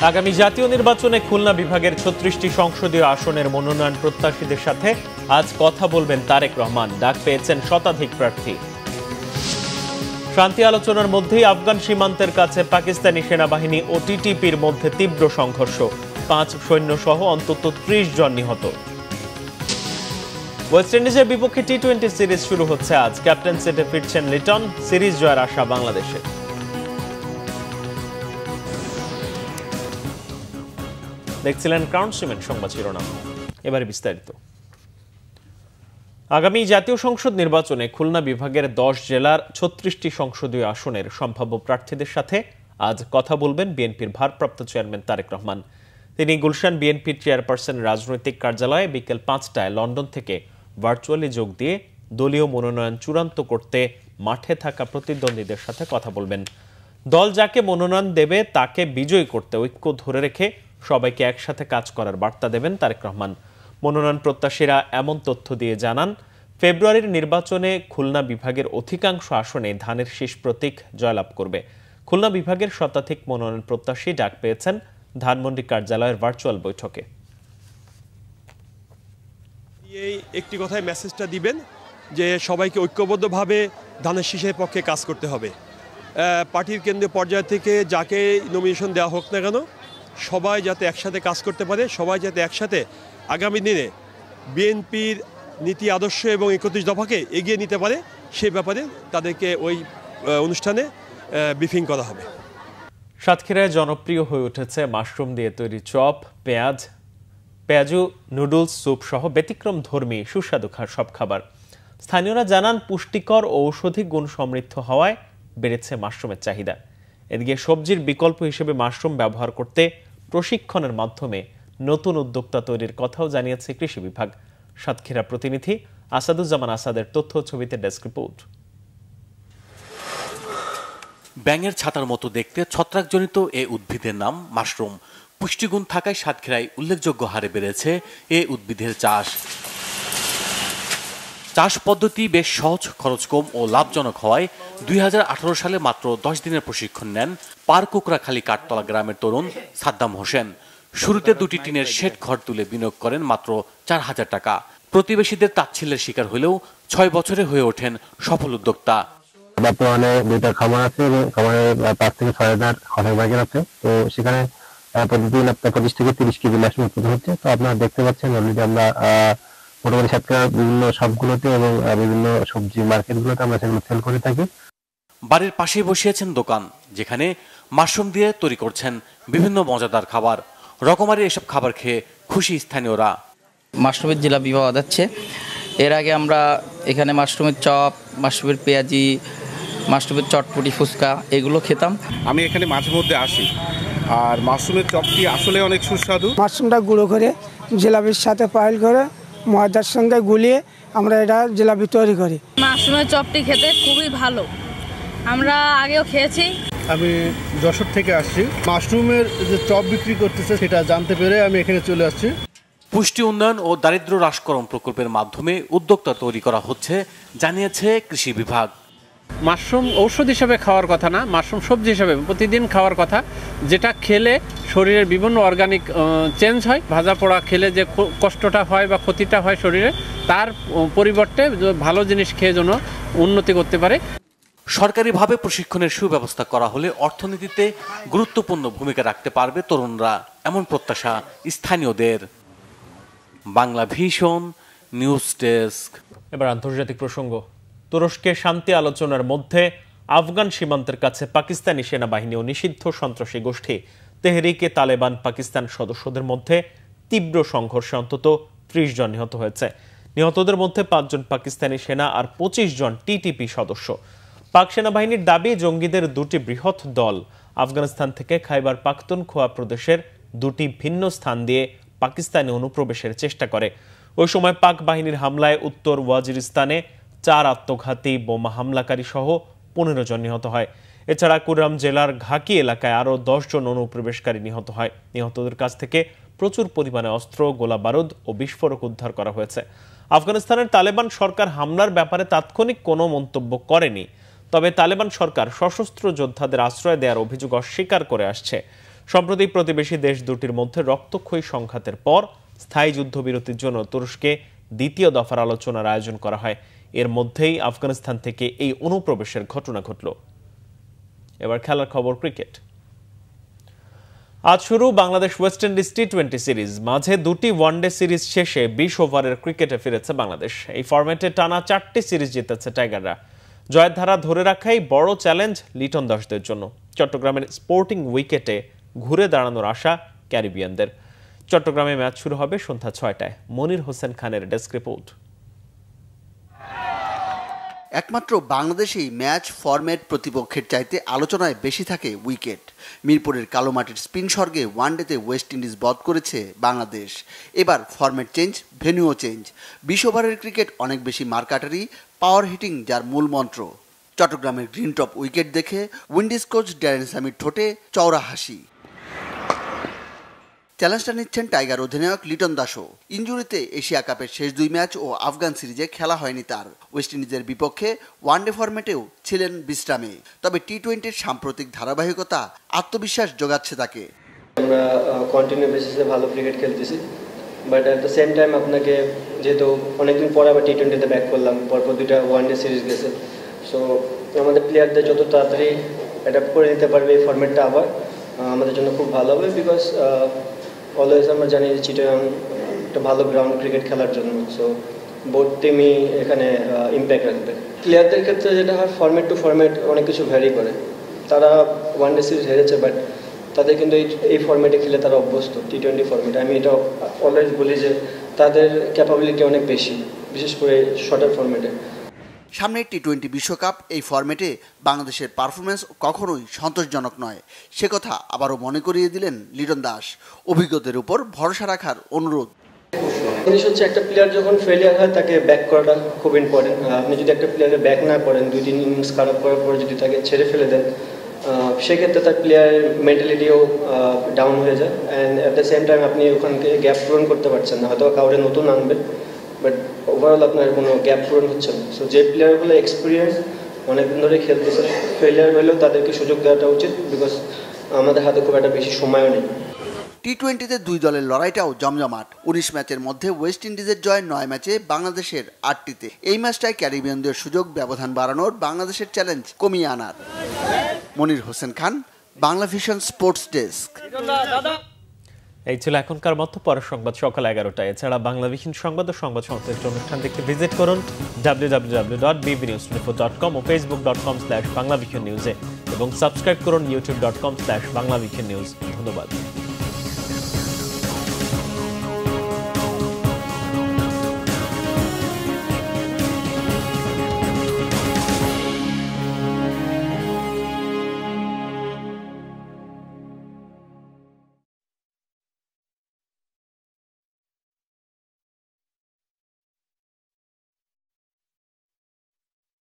আগামী জাতীয় নির্বাচনে খুলনা বিভাগের ৩৬টি সংসদীয় আসনের মনোনয়ন প্রত্যাশীদের সাথে আজ কথা বলবেন তারেক রহমান। ডাক পেয়েছেন শতাধিক প্রার্থী। শান্তি আলোচনার মধ্যেই আফগান সীমান্তের কাছে পাকিস্তানি সেনাবাহিনী ও টিটিপির মধ্যে তীব্র সংঘর্ষ, ৫ সৈন্য সহ অন্তত ৩০ জন নিহত। ওয়েস্ট ইন্ডিজের বিপক্ষে টি-20 সিরিজ শুরু হচ্ছে আজ। ক্যাপ্টেন সেটে ফিরছেন লিটন, সিরিজ জয়ের আশা বাংলাদেশে। দেখছিলেন ক্রাউন সিমেন্ট সংবাদ শিরোনাম, এবারে বিস্তারিত। আগামী জাতীয় সংসদ নির্বাচনে খুলনা বিভাগের ১০ জেলার ৩৬টি সংসদীয় আসনের সম্ভাব্য প্রার্থীদের সাথে আজ কথা বলবেন বিএনপির ভারপ্রাপ্ত চেয়ারম্যান তারেক রহমান। তিনি গুলশান বিএনপির চেয়ারপারসনের রাজনৈতিক কার্যালয়ে বিকেল ৫টায় লন্ডন থেকে ভার্চুয়ালি যোগ দিয়ে দলীয় মনোনয়ন চূড়ান্ত করতে মাঠে থাকা প্রতিদ্বন্দ্বীদের সাথে কথা বলবেন। দল যাকে মনোনয়ন দেবে তাকে বিজয়ী করতে ঐক্য ধরে রেখে সবাইকে একসাথে কাজ করার বার্তা দেবেন তারেক রহমান। মনোনয়ন প্রত্যাশীরা এমন তথ্য দিয়ে জানান, ফেব্রুয়ারির নির্বাচনে খুলনা বিভাগের অধিকাংশ আসনে ধানের শীষ প্রতীক জয়লাভ করবে। খুলনা বিভাগের শতাধিক মনোনয়ন প্রত্যাশী ডাক পেয়েছেন ধানমন্ডি কার্যালয়ের ভার্চুয়াল বৈঠকে। এই একটি কথায় মেসেজটা দিবেন যে সবাইকে ঐক্যবদ্ধভাবে ধানের শীষের পক্ষে কাজ করতে হবে। পার্টির কেন্দ্রীয় পর্যায় থেকে যাকে নমিনেশন দেওয়া হোক না কেন, সবাই যাতে একসাথে কাজ করতে পারে, সবাই যাতে একসাথে আগামী দিনে বিএনপির নীতি আদর্শ এবং ৩১ দফাকে এগিয়ে নিতে পারে, সেই ব্যাপারে তাদেরকে ওই অনুষ্ঠানে ব্রিফিং করা হবে। সাতক্ষীরায় জনপ্রিয় হয়ে উঠেছে মাশরুম দিয়ে তৈরি চপ, পেঁয়াজু, নুডলস, স্যুপ সহ ব্যতিক্রম ধর্মী সুস্বাদু সব খাবার। স্থানীয়রা জানান, পুষ্টিকর ও ঔষধি গুণ সমৃদ্ধ হওয়ায় বেড়েছে মাশরুমের চাহিদা। এদিকে সবজির বিকল্প হিসেবে মাশরুম ব্যবহার করতে প্রশিক্ষণের মাধ্যমে নতুন উদ্যোক্তা তৈরির কথাও জানিয়েছে কৃষি বিভাগ। সাতক্ষীরা প্রতিনিধি আসাদুজ্জামান আসাদের তথ্য ছবিতে ডেস্ক রিপোর্ট। ব্যাঙের ছাতার মতো দেখতে ছত্রাকজনিত এ উদ্ভিদের নাম মাশরুম। পুষ্টিগুণ থাকায় সাতক্ষীরায় উল্লেখযোগ্য হারে বেড়েছে এ উদ্ভিদের চাষ পদ্ধতি বেশ সহজ, খরচ কম ও লাভজনক হওয়ায় ২০১৮ সালে মাত্র ১০ দিনের প্রশিক্ষণ নেন পারকুকরাখালী কাঠতলা গ্রামের তরুণ সাদ্দাম হোসেন। শুরুতে ২টি টিনের শেড ঘর তুলে বিনিয়োগ করেন মাত্র ৪,০০০ টাকা। প্রতিবেশীদের তাচ্ছিল্যের শিকার হলেও ৬ বছরে হয়ে ওঠেন সফল উদ্যোক্তা। বর্তমানে 2টা খামার আছে এবং খামারের ৫ থেকে ৬,০০০ খড়ের বাগের আছে। তো সেখানে প্রতিদিন আপনার ২৫ থেকে ৩০ কেজি মাশরুম উৎপাদন হচ্ছে। তো আপনারা দেখতে পাচ্ছেন অলরেডি আমরা মোটামুটি সাতক্ষীরার বিভিন্ন শপগুলোতে এবং বিভিন্ন সবজি মার্কেটগুলোতে আমরা সেগুলো সেল করে থাকি। বাড়ির পাশেই বসিয়েছেন দোকান, যেখানে মাশরুম দিয়ে তৈরি করছেন বিভিন্ন মজাদার খাবার। রকমারি এসব খাবার খেয়ে খুশি স্থানীয়রা। মাশরুমের জিলাপি পাওয়া যাচ্ছে। এর আগে আমরা এখানে মাশরুমের চপ, মাশরুমের পেঁয়াজি, মাশরুমের চটপটি, ফুচকা এগুলো খেতাম। আমি এখানে মাঝে মধ্যে আসি, আর মাশরুমের চপটি আসলে অনেক সুস্বাদু। মাশরুমটা গুঁড়ো করে জিলাপির সাথে পাইল করে ময়দার সঙ্গে গুলিয়ে আমরা এটা জিলাপি তৈরি করি। মাশরুমের চপটি খেতে খুবই ভালো, আমরা আগেও খেয়েছি। আমি যশোর থেকে আসছি, মাশরুমের যে চপ বিক্রি করতেছে সেটা জানতে পেরে আমি এখানে চলে আসছি। পুষ্টি উন্নয়ন ও দারিদ্র্য হ্রাসকরণ প্রকল্পের মাধ্যমে উদ্যোক্তা তৈরি করা হচ্ছে, জানিয়েছে কৃষি বিভাগ। মাশরুম ঔষধ হিসেবে খাওয়ার কথা না, মাশরুম সবজি হিসেবে প্রতিদিন খাওয়ার কথা, যেটা খেলে শরীরের বিভিন্ন অর্গানিক চেঞ্জ হয়। ভাজা পোড়া খেলে যে কষ্টটা হয় বা ক্ষতিটা হয় শরীরে, তার পরিবর্তে ভালো জিনিস খেয়ে যেন উন্নতি করতে পারে। সরকারিভাবে প্রশিক্ষণের সুব্যবস্থা করা হলে অর্থনীতিতে গুরুত্বপূর্ণ ভূমিকা রাখতে পারবে তরুণরা, এমন প্রত্যাশা স্থানীয়দের। Bangla vision news desk. এবার আন্তর্জাতিক প্রসঙ্গ। তুরস্কে শান্তি আলোচনার মধ্যে আফগান সীমান্তের কাছে পাকিস্তানি সেনাবাহিনী ও নিষিদ্ধ সন্ত্রাসী গোষ্ঠী তেহরিকে তালেবান পাকিস্তান সদস্যদের মধ্যে তীব্র সংঘর্ষে অন্তত ৩০ জন নিহত হয়েছে। নিহতদের মধ্যে ৫ জন পাকিস্তানি সেনা আর ২৫ জন টিটিপি সদস্য। পাক সেনাবাহিনীর দাবি, জঙ্গিদের ২টি বৃহৎ দল আফগানিস্তান থেকে খাইবার পাখতুনখোয়া প্রদেশের ২টি ভিন্ন স্থান দিয়ে পাকিস্তানে অনুপ্রবেশের চেষ্টা করে। ওই সময় পাক বাহিনীর হামলায় উত্তর ওয়াজিরিস্তানে ৪ আত্মঘাতী বোমা হামলাকারী সহ ১৫ জন নিহত হয়। এছাড়া কুরাম জেলার ঘাকি এলাকায় আরও ১০ জন অনুপ্রবেশকারী নিহত হয়। নিহতদের কাছ থেকে প্রচুর পরিমাণে অস্ত্র, গোলা বারুদ ও বিস্ফোরক উদ্ধার করা হয়েছে। আফগানিস্তানের তালেবান সরকার হামলার ব্যাপারে তাৎক্ষণিক কোনো মন্তব্য করেনি। তবে তালেবান সরকার সশস্ত্র যোদ্ধাদের আশ্রয় দেওয়ার অভিযোগ অস্বীকার করে আসছে। সম্প্রতি প্রতিবেশী দেশ দুটির মধ্যে রক্তক্ষয়ী সংঘাতের পর স্থায়ী যুদ্ধবিরতির জন্য তুরস্কে দ্বিতীয় দফার আলোচনার আয়োজন করা হয়। এর মধ্যেই আফগানিস্তান থেকে এই অনুপ্রবেশের ঘটনা ঘটল। এবার খেলার খবর, ক্রিকেট। আজ শুরু বাংলাদেশ ওয়েস্ট ইন্ডিজ টি-20 সিরিজ। মাঝে দুটি ওয়ানডে সিরিজ শেষে 20 ওভারের ক্রিকেটে ফিরেছে বাংলাদেশ। এই ফরম্যাটে টানা 4টি সিরিজ জিতেছে টাইগাররা। জয়ের ধারা ধরে রাখাই বড় চ্যালেঞ্জ লিটন দাসদের জন্য। চট্টগ্রামের স্পোর্টিং উইকেটে ঘুরে দাঁড়ানোর আশা ক্যারিবিয়ানদের। চট্টগ্রামে ম্যাচ শুরু হবে সন্ধ্যা 6টায়। মনির হোসেন খানের ডেস্ক রিপোর্ট। একমাত্র বাংলাদেশেই ম্যাচ ফরম্যাট প্রতিপক্ষের চাইতে আলোচনায় বেশি থাকে উইকেট। মিরপুরের কালোমাটির স্পিন স্বর্গে ওয়ানডেতে ওয়েস্ট ইন্ডিজ বধ করেছে বাংলাদেশ। এবার ফরম্যাট চেঞ্জ, ভেন্যুও চেঞ্জ। 20 ওভারের ক্রিকেট অনেক বেশি মারকাটারি, পাওয়ার হিটিং যার মূল মন্ত্র। চট্টগ্রামের গ্রিন টপ উইকেট দেখে উইন্ডিজ কোচ ড্যারেন স্যামির ঠোঁটে চওড়া হাসি। চ্যালেঞ্জটা নিচ্ছেন টাইগার অধিনায়ক লিটন দাসও। ইনজুরিতে এশিয়া কাপের শেষ 2 ম্যাচ ও আফগান সিরিজে খেলা হয়নি তার। ওয়েস্ট ইন্ডিজের বিপক্ষে ওয়ানডে ফরম্যাটেও ছিলেন বিশ্রামে। তবে টি-20-র সাম্প্রতিক ধারাবাহিকতা আত্মবিশ্বাস যোগাচ্ছে তাকে। আমরা কন্টিনিউ বেসিসে ভালো ক্রিকেট খেলতেছি, but at the same time আপনাকে যেহেতু অনেকদিন পরে আবার টি-20-তে ব্যাক করলাম, পরপর 2টা ওয়ানডে সিরিজ গেছে, সো আমাদের প্লেয়ারদের যত তাড়াতাড়ি অ্যাডাপ্ট করে নিতে পারবে এই ফরম্যাটটা আবার আমাদের জন্য খুব ভালো হবে। বিকজ অলওয়েজ আমরা জানি যে চিটাগাং একটা ভালো গ্রাউন্ড ক্রিকেট খেলার জন্য, সো বোথ টিমই এখানে ইম্প্যাক্ট রাখবে। প্লেয়ারদের ক্ষেত্রে যেটা হয়, ফরম্যাট টু ফরম্যাট অনেক কিছু ভ্যারি করে। তারা ওয়ানডে সিরিজ হেরেছে, বাট তাদের কিন্তু এই ফরম্যাটে খেলে তারা অভ্যস্ত। টি-20 ফরম্যাটে আমি এটা অলওয়েজ বলি যে তাদের ক্যাপাবিলিটি অনেক বেশি, বিশেষ করে শর্টার ফরম্যাটে। সামনে টি-20 বিশ্বকাপ, এই ফরম্যাটে বাংলাদেশের পারফরমেন্স কখনোই সন্তোষজনক নয়, সে কথা আবারও মনে করিয়ে দিলেন লিটন দাস। অভিজ্ঞদের উপর ভরসা রাখার অনুরোধ। জিনিস হচ্ছে, একটা প্লেয়ার যখন ফেলিয়ার হয় তাকে ব্যাক করাটা খুব ইম্পর্টেন্ট। আপনি যদি একটা প্লেয়ারের ব্যাক না করেন, 2-3 ইনিংস খারাপ করার পরে যদি তাকে ছেড়ে ফেলে দেন, সেক্ষেত্রে তার প্লেয়ারের মেন্টালিটিও ডাউন হয়ে যায়। And at the same time আপনি ওখান থেকে গ্যাপ পূরণ করতে পারছেন না। হয়তো কাউরে নতুন আনবেন, বাট ওভারঅল আপনার কোনো গ্যাপ পূরণ হচ্ছে না। সো যে প্লেয়ারগুলো এক্সপিরিয়েন্স অনেকদিন ধরে খেলতেছে, ফেলিয়ার হলেও তাদেরকে সুযোগ দেওয়াটা উচিত, বিকজ আমাদের হাতে খুব একটা বেশি সময়ও নেই। টি-20-তে 2 দলের লড়াইটাও জমজমাট। 19 ম্যাচের মধ্যে ওয়েস্ট ইন্ডিজের জয় 9 ম্যাচে, বাংলাদেশের 8টিতে। এই ম্যাচটায় ক্যারিবিয়ানদের সুযোগ ব্যবধান বাড়ানোর, বাংলাদেশের চ্যালেঞ্জ কমিয়ে আনার। Monir Hossain Khan, Bangla vision sports desk. এই ছিল এখনকার মতো। পরের সংবাদ সকাল 11টায়। এছাড়া বাংলা ভিশন সংবাদ ও সংবাদ সংশ্লিষ্ট অনুষ্ঠান দেখতে ভিজিট করুন www.bbnews24.com ও facebook.com/banglavisionnews এবং সাবস্ক্রাইব করুন youtube.com/banglavisionnews। ধন্যবাদ।